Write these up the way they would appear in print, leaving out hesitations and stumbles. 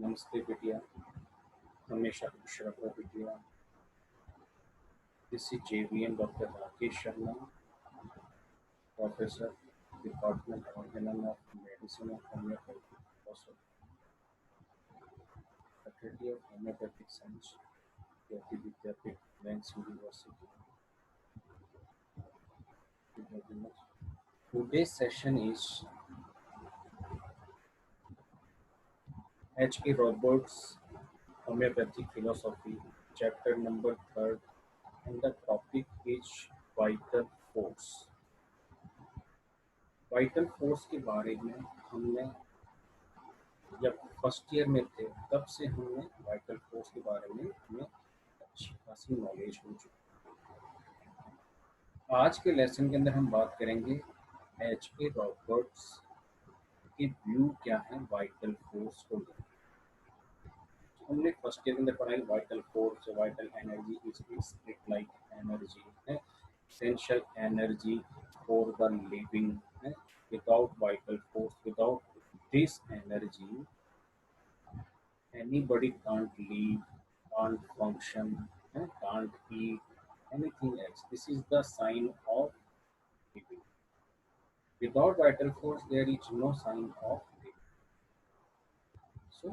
नमस्ते बिटिया, हमेशा खुश रहो बिटिया। This is JVN Dr. Rakesh Sharma, Professor, Department Organon of Medicine of Homeopathy, also Faculty of Homeopathic Science, Jyoti Vidyapith, Lens University. Thank you very much. Today's session is H.A. Roberts' Homeopathic Philosophy, chapter number 3rd, and the topic is Vital Force. Vital force के बारे में हमने जब first year में थे तब से हमने वाइटल फोर्स के बारे में हमें अच्छी खासी नॉलेज हो चुकी है। आज के लेसन के अंदर हम बात करेंगे H.A. रॉबर्ट्स की व्यू क्या है वाइटल फोर्स को लेकर। हमने फर्स्ट ईयर के अंदर पढ़ाई vital force, vital energy is split like energy है, essential energy for the living है। Without vital force, without this energy anybody can't live, can't function, can't eat anything else. This is the sign of living. Without vital force, there is no sign of living. So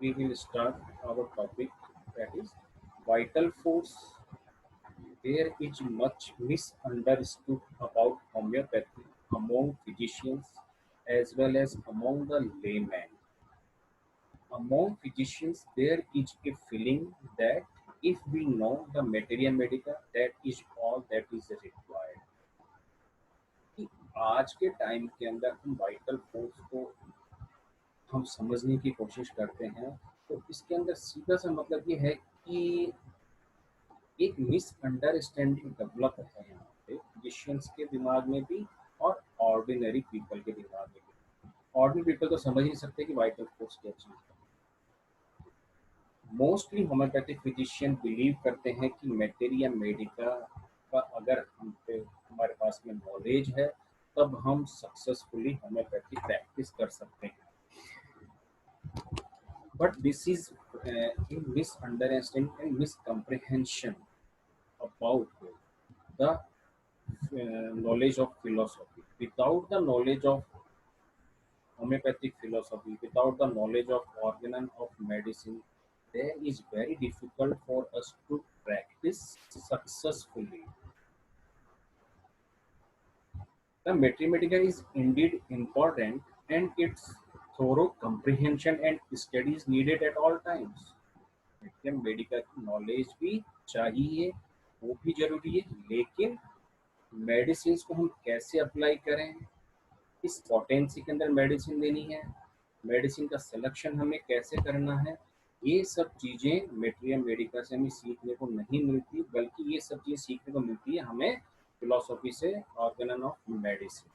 we will start our topic, that is vital force. There is much misunderstood about homeopathy among physicians as well as among the laymen. Among physicians, there is a feeling that if we know the materia medica, that is all that is required. कि आज के time के अंदर हम vital force को हम समझने की कोशिश करते हैं, तो इसके अंदर सीधा सा मतलब ये है कि एक मिसअंडरस्टैंडिंग डेवलप है यहाँ पे फिजिशियंस के दिमाग में भी और ऑर्डिनरी पीपल के दिमाग में भी। ऑर्डिनरी पीपल तो समझ नहीं सकते कि वाइटल फोर्स क्या चीज़ है। मोस्टली होम्योपैथिक फिजिशियन बिलीव करते हैं कि मेटेरिया मेडिका का अगर हम पे हमारे पास में नॉलेज है तब हम सक्सेसफुली होम्योपैथी प्रैक्टिस कर सकते हैं। But this is in misunderstanding and miscomprehension about the knowledge of philosophy. Without the knowledge of homeopathic philosophy, without the knowledge of organon of medicine, there is very difficult for us to practice successfully. The mathematica is indeed important and its thorough comprehension and study is needed at all times. Medica की knowledge भी चाहिए, वो भी जरूरी है, लेकिन medicine को हम कैसे अप्लाई करें, किस पोटेंसी के अंदर मेडिसिन देनी है, मेडिसिन का सिलेक्शन हमें कैसे करना है, ये सब चीज़ें मेटेरिया मेडिका से हमें सीखने को नहीं मिलती, बल्कि ये सब चीज़ें सीखने को मिलती है हमें फिलोसॉफी से, Organon of medicine.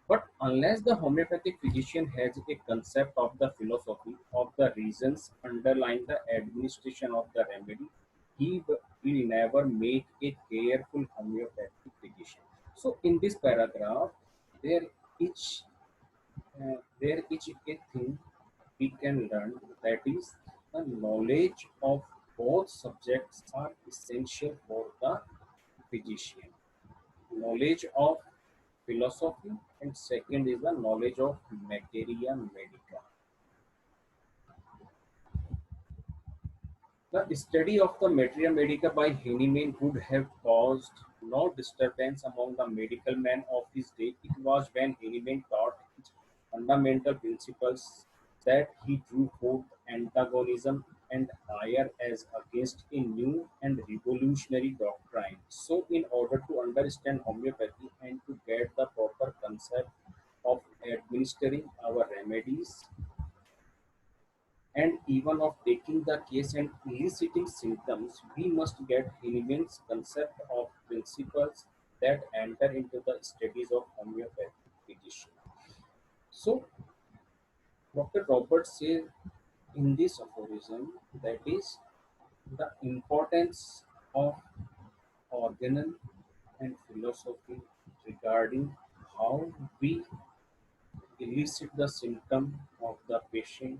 But unless the homeopathic physician has a concept of the philosophy of the reasons underlying the administration of the remedy, he will never make a careful homeopathic physician. So in this paragraph, there is a thing we can learn, that is the knowledge of both subjects are essential for the physician. Knowledge of philosophy and second is the knowledge of materia medica. The study of the materia medica by Hahnemann would have caused no disturbance among the medical men of his day. It was when Hahnemann taught his fundamental principles that he drew forth antagonism and ire as against a new and revolutionary doctrine. So, in order to understand homeopathy and to get the proper concept of administering our remedies, and even of taking the case and eliciting symptoms, we must get Hahnemann's concept of principles that enter into the studies of homeopathic physician. So, Dr. Roberts says in this aphorism, that is the importance of organon and philosophy regarding how we elicit the symptom of the patient,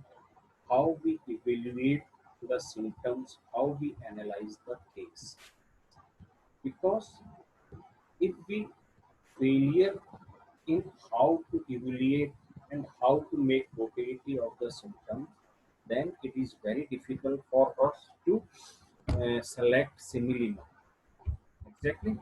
how we evaluate the symptoms, how we analyze the case. Because if we failure in how to evaluate and how to make totality of the symptoms, then it is very difficult for us to select simile. Exactly.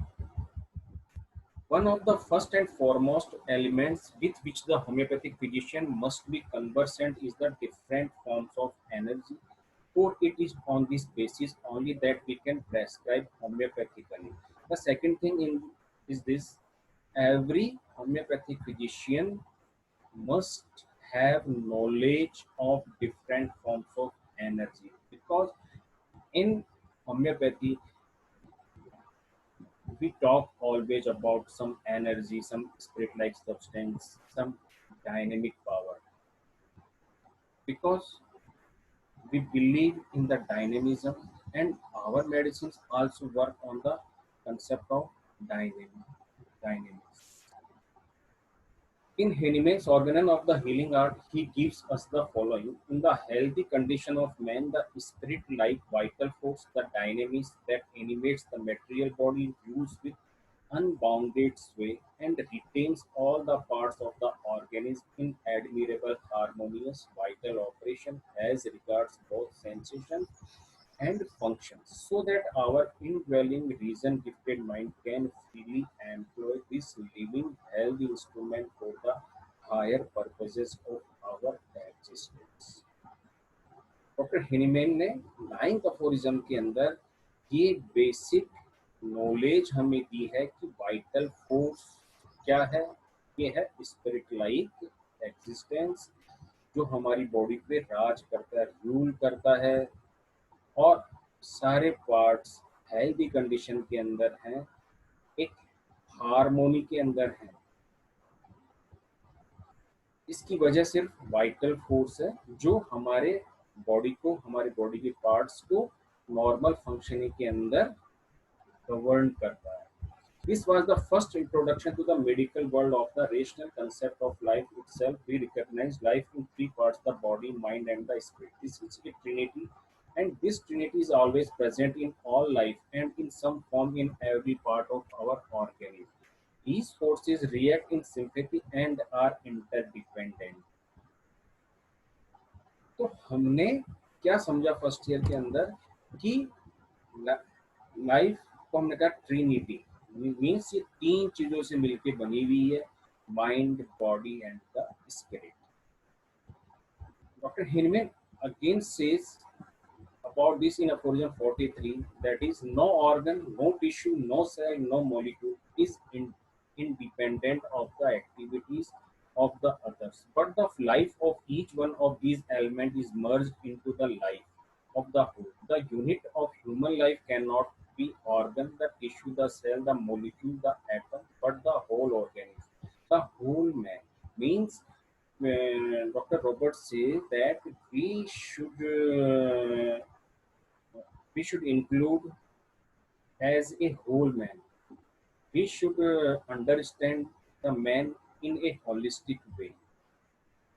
One of the first and foremost elements with which the homeopathic physician must be conversant is the different forms of energy, for it is on this basis only that we can prescribe homeopathically. The second thing is this: every homeopathic physician must have knowledge of different forms of energy, because in homeopathy we talk always about some energy, some spirit like substance, some dynamic power, because we believe in the dynamism, and our medicines also work on the concept of dynamics. In Hahnemann's organon of the healing art, he gives us the following: in the healthy condition of man, the spirit-like vital force, the dynamism that animates the material body, rules with unbounded sway and retains all the parts of the organism in admirable harmonious vital operation as regards both sensation and functions, so that our indwelling reason gifted mind can freely employ this living health instrument for the higher purposes of our existence. Doctor Hahnemann ने ninth aphorism के अंदर ये basic knowledge हमें दी है कि vital force क्या है। ये है स्पिरिट लाइक एग्जिस्टेंस, जो हमारी बॉडी पे राज करता है, रूल करता है, और सारे पार्ट्स हेल्दी कंडीशन के अंदर हैं, एक हार्मोनी के अंदर हैं। इसकी वजह सिर्फ वाइटल फोर्स है जो हमारे बॉडी को, हमारे बॉडी के पार्ट्स को नॉर्मल फंक्शनिंग के अंदर गवर्न करता है। This was the first introduction to the medical world of the rational concept of life itself. We recognize life in three parts: the body, mind, and the spirit. This is a trinity, and this trinity is always present in all life and in some form in every part of our organism. These forces react in sympathy and are interdependent. तो हमने क्या समझा first year के अंदर कि life को हमने कहा ट्रिनिटी मीन्स ये तीन चीजों से मिलकर बनी हुई है: mind, body and the spirit. Doctor Hahnemann again says about this in aphorism 43, that is, no organ, no tissue, no cell, no molecule is independent of the activities of the others, but the life of each one of these elements is merged into the life of the whole. The unit of human life cannot be organ, the tissue, the cell, the molecule, the atom, but the whole organism, the whole man. Means Dr. Roberts says that we should include as a whole man. We should understand the man in a holistic way.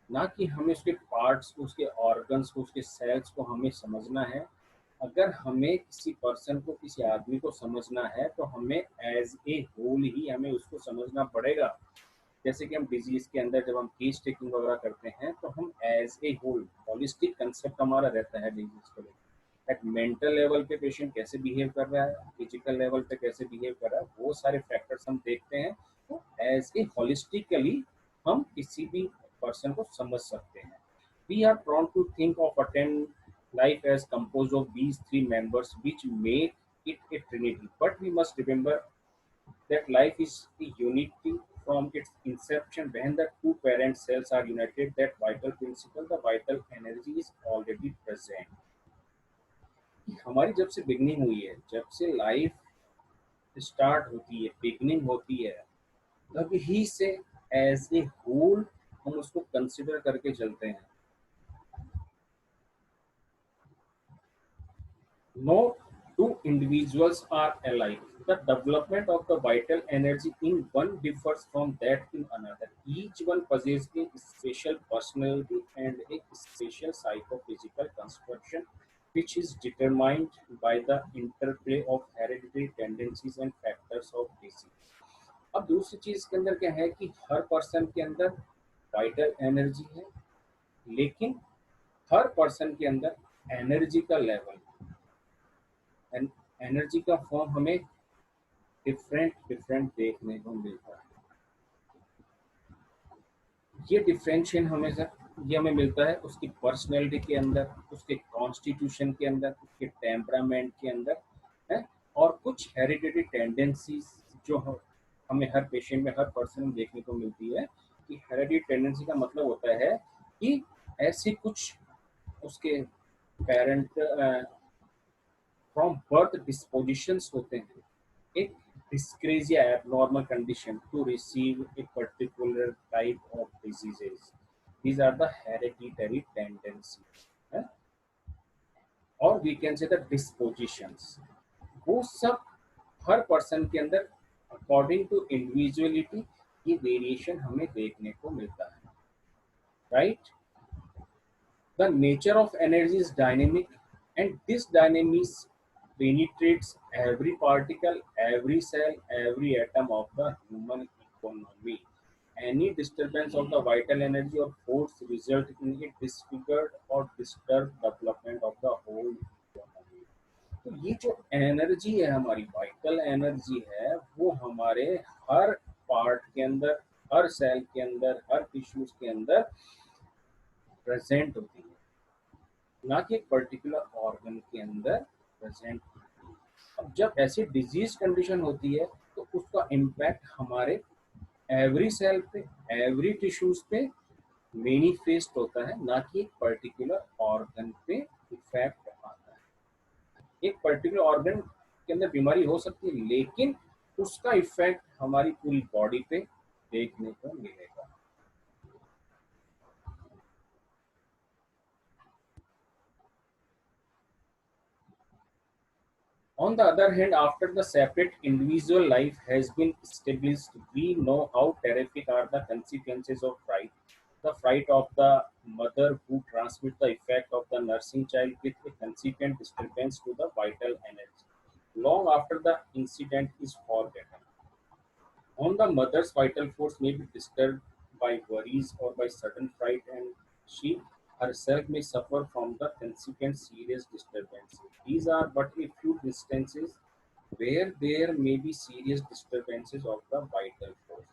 ना कि हमें उसके parts को, उसके organs को, उसके sales को हमें समझना है। अगर हमें किसी पर्सन को, किसी आदमी को समझना है तो हमें एज ए होल ही हमें उसको समझना पड़ेगा। जैसे कि हम डिजीज के अंदर जब हम केस टेकिंग वगैरह करते हैं तो हम as a whole holistic concept हमारा रहता है डिजीज को लेकर। एट मेंटल लेवल पे पेशेंट कैसे बिहेव कर रहा है, फिजिकल लेवल पे कैसे बिहेव कर रहा है, वो सारे फैक्टर्स हम देखते हैं। तो एज ए हॉलिस्टिकली हम किसी भी पर्सन को समझ सकते हैं। We are prone to think of attend life as composed of these three members which make it a trinity, but we must remember that life is the unity from its inception. When the two parent cells are united, that vital principle, the vital energy is already present. हमारी जब से beginning हुई है, जब से life start होती है, beginning होती है, तभी से एज ए होल हम उसको कंसिडर करके चलते हैं। No two individuals are alike, the development of the vital energy in one differs from that in another. Each one possesses a special personality and a special psychophysical construction, which is determined by the interplay of hereditary tendencies and factors of disease. अब दूसरी चीज के अंदर क्या है कि हर person के अंदर वाइटल एनर्जी है, लेकिन हर पर्सन के अंदर एनर्जी का लेवल, एनर्जी का फॉर्म हमें डिफरेंट डिफरेंट देखने को मिलता है। ये डिफरेंशिएशन हमें मिलता है उसकी पर्सनैलिटी के अंदर, उसके कॉन्स्टिट्यूशन के अंदर, उसके टेम्परामेंट के अंदर है, और कुछ हेरिडिटरी टेंडेंसीज जो हमें हर पेशेंट में, हर पर्सन में देखने को मिलती है। कि हेरिडिटरी टेंडेंसी का मतलब होता है कि ऐसी कुछ उसके पेरेंट फ्रॉम बर्थ डिस्पोजिशंस होते हैं, एक dyscrasia abnormal condition to receive a particular type of diseases. These are the hereditary tendencies, eh? or we can say the dispositions. वो सब हर पर्सन के अंदर अकॉर्डिंग टू इंडिविजुअलिटी ये वेरिएशन हमें देखने को मिलता है, right? The nature of energy is dynamic, and this dynamism penetrates every particle, every cell, every atom of the human economy. Any disturbance of the vital energy or force result in a disfigured or disturbed development of the whole economy. तो ये जो energy है, हमारी vital energy है, वो हमारे हर part के अंदर, हर सेल के अंदर, हर टिश्यूज के अंदर प्रेजेंट होती है, ना कि एक पर्टिकुलर ऑर्गन के अंदर प्रेजेंट होती है। अब जब ऐसी डिजीज कंडीशन होती है तो उसका इम्पैक्ट हमारे एवरी सेल पे, एवरी टिश्यूज पे मैनिफेस्ट होता है, ना कि एक पर्टिकुलर ऑर्गन पे इफेक्ट आता है। एक पर्टिकुलर ऑर्गन के अंदर बीमारी हो सकती है, लेकिन उसका इफेक्ट हमारी पूरी बॉडी पे देखने को मिलेगा। On the other hand, after the separate individual life has been established, we know how terrific are the consequences of fright. The fright of the mother who transmits the effect of the nursing child with a consequent disturbance to the vital energy. Long after the incident is forgotten. On the mother's vital force may be disturbed by worries or by sudden fright, and she herself may suffer from the consequent serious disturbance. These are but a few instances where there may be serious disturbances of the vital force.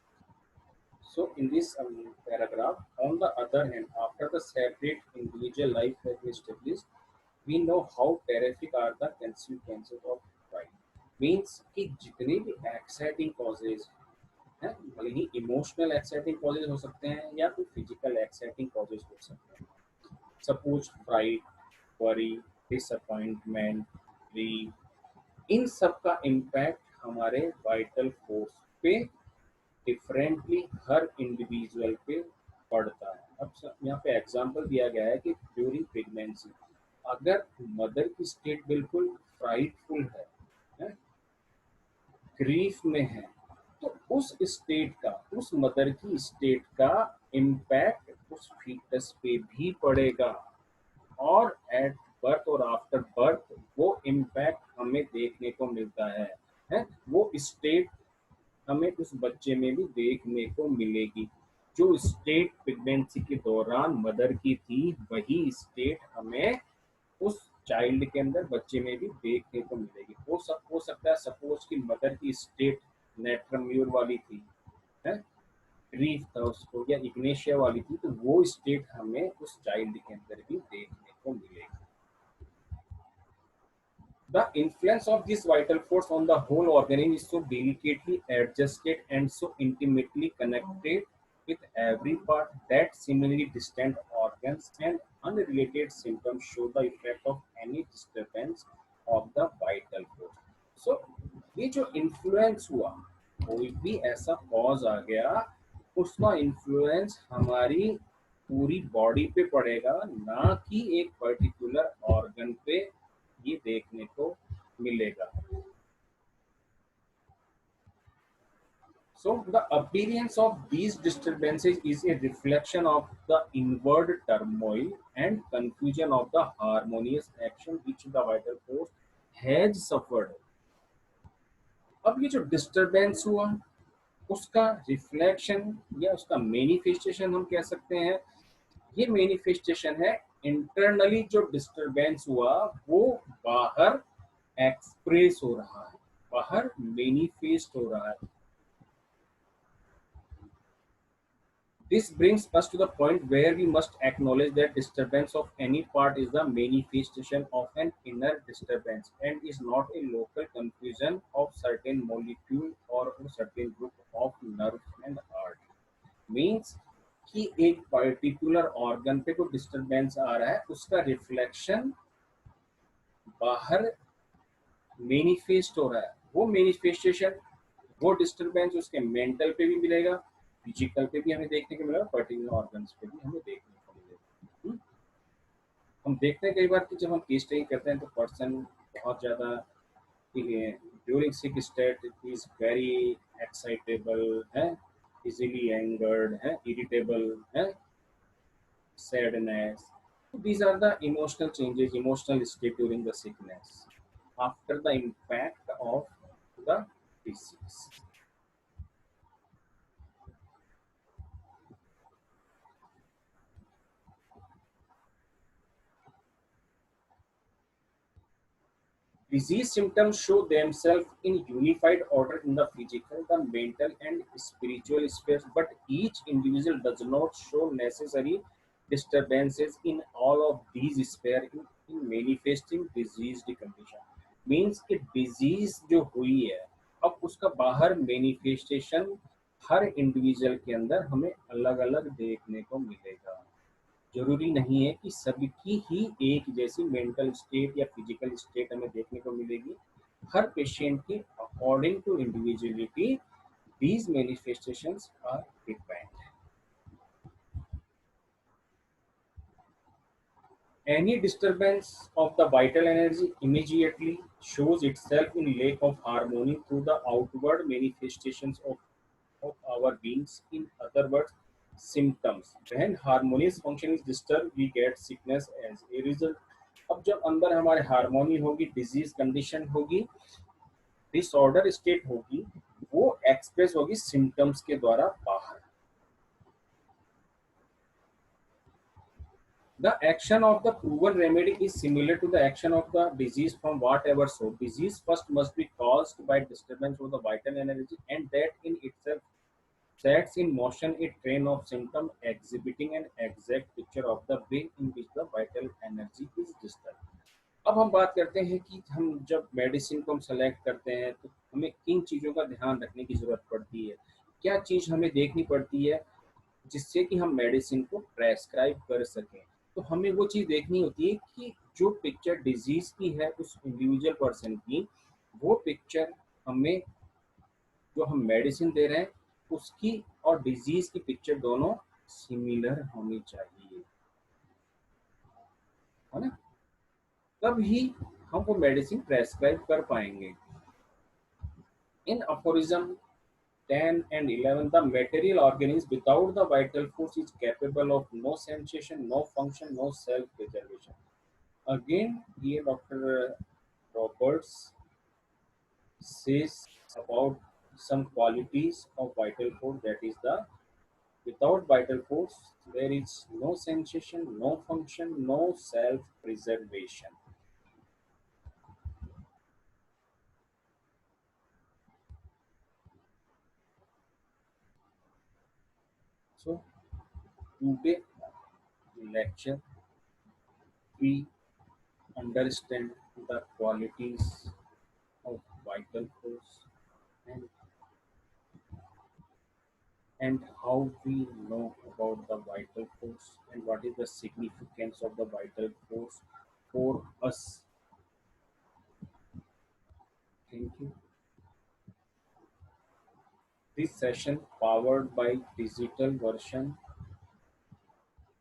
So, in this paragraph, on the other hand, after the separate individual life has been established, we know how terrific are the consequences of fright. Means कि जितने भी exciting causes हैं, भले ही emotional exciting causes हो सकते हैं या फिर फिजिकल एक्साइटिंग कॉजेज हो सकते हैं। Suppose fright, worry, disappointment, grief, इन सब का इम्पैक्ट हमारे वाइटल फोर्स पे डिफरेंटली हर इंडिविजुअल पे पड़ता है। अब यहाँ पे एग्जांपल दिया गया है कि ड्यूरिंग प्रेगनेंसी अगर मदर की स्टेट बिल्कुल फ्राइटफुल है, ग्रीफ में है, तो उस स्टेट का, उस मदर की स्टेट का इम्पैक्ट उस फीटस पे भी पड़ेगा, और एट बर्थ और आफ्टर बर्थ वो इम्पैक्ट हमें देखने को मिलता है? वो स्टेट हमें उस बच्चे में भी देखने को मिलेगी। जो स्टेट प्रेगनेंसी के दौरान मदर की थी, वही स्टेट हमें उस चाइल्ड के अंदर, बच्चे में भी देखने को मिलेगी। हो सकता है सपोज कि मदर की स्टेट नेट्रम्यूर वाली थी, है, ग्रीफ था उसको, या इग्नेशिया वाली थी, तो वो स्टेट हमें उस चाइल्ड के अंदर भी देखने को मिलेगी। The influence of this vital force on the whole organism is so delicately adjusted and so intimately connected with every part that seemingly distant organs and unrelated symptoms show the effect of any disturbance of the vital force. So, ये जो influence हुआ, कोई भी ऐसा cause आ गया, उसका influence हमारी पूरी बॉडी पे पड़ेगा, ना कि एक पर्टिकुलर ऑर्गन पे ये देखने को मिलेगा। So the appearance of these disturbances is a reflection of the inward turmoil and confusion of the harmonious action which the vital force has suffered. अब ये जो डिस्टरबेंस हुआ उसका रिफ्लेक्शन या उसका मैनिफेस्टेशन हम कह सकते हैं, ये मैनिफेस्टेशन है इंटरनली जो डिस्टरबेंस हुआ वो बाहर एक्सप्रेस हो रहा है, बाहर मैनिफेस्ट हो रहा है. This brings us to the point where we must acknowledge that disturbance of any part is the manifestation of an inner disturbance and is not a local confusion of certain molecule or a certain group of nerves and heart. Means कि एक particular organ पे कोई disturbance आ रहा है उसका reflection बाहर manifest हो रहा है, वो मैनिफेस्टेशन, वो डिस्टरबेंस उसके मेंटल पे भी मिलेगा, फिजिकल पे भी हमें देखने को मिलेगा, पर्टिकुलर ऑर्गन्स पे भी हमें देखने को मिलेगा. हम देखते हैं कई बार कि जब हम केस स्टडी करते हैं तो पर्सन बहुत ज़्यादा during sick state is very excitable है, इजीली एंगर्ड है, इरिटेबल है, sadness. These are the emotional changes, emotional state during the sickness after the impact of the disease. Disease symptoms show themselves in unified order in the physical, the mental, and spiritual spheres, but each individual does not show necessary disturbances in all of these spheres in manifesting diseased condition. Means कि disease जो हुई है अब उसका बाहर manifestation हर individual के अंदर हमें अलग अलग देखने को मिलेगा. जरूरी नहीं है कि सबकी ही एक जैसी मेंटल स्टेट या फिजिकल स्टेट हमें देखने को मिलेगी. हर पेशेंट की according to individuality these manifestations are different. Any disturbance of the vital energy immediately shows itself in lack of harmony through the outward manifestations of our beings. In other words, symptoms. When harmonious function is disturbed, we get sickness as a result. अब जब अंदर हमारे harmony होगी, disease condition होगी, disorder state होगी, वो express होगी symptoms के द्वारा बाहर. The action of the proven remedy is similar to the action of the disease from whatever source. Disease first must be caused by disturbance of the vital energy, and that in itself sets in motion a train of symptoms exhibiting an exact picture of the way in which the vital energy is disturbed. अब हम बात करते हैं कि हम जब medicine को हम सेलेक्ट करते हैं तो हमें किन चीज़ों का ध्यान रखने की ज़रूरत पड़ती है, क्या चीज़ हमें देखनी पड़ती है जिससे कि हम मेडिसिन को प्रेस्क्राइब कर सकें. तो हमें वो चीज़ देखनी होती है कि जो पिक्चर डिजीज़ की है उस इंडिविजुअल पर्सन की, वो पिक्चर हमें जो हम मेडिसिन दे रहे हैं उसकी और डिजीज़ की पिक्चर दोनों सिमिलर होनी चाहिए, है ना, तब ही हम वो मेडिसिन प्रेस्क्राइब कर पाएंगे. इन aphorism 10 and 11, the material organism without the vital force is capable of no sensation, no function, no self-preservation. Again, here Dr. Roberts says about some qualities of vital force, that is the without vital force there is no sensation, no function, no self-preservation. So today lecture we understand the qualities of vital force and how we know about the vital force and what is the significance of the vital force for us. Thank you. This session powered by digital version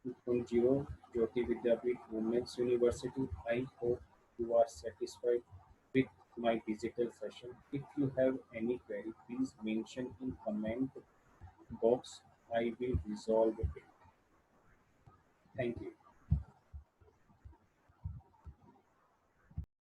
2.0 Jyoti Vidyapeeth Women's University. I hope you are satisfied with my digital session. If you have any query, please mention in comment box. I will resolve it. Thank you.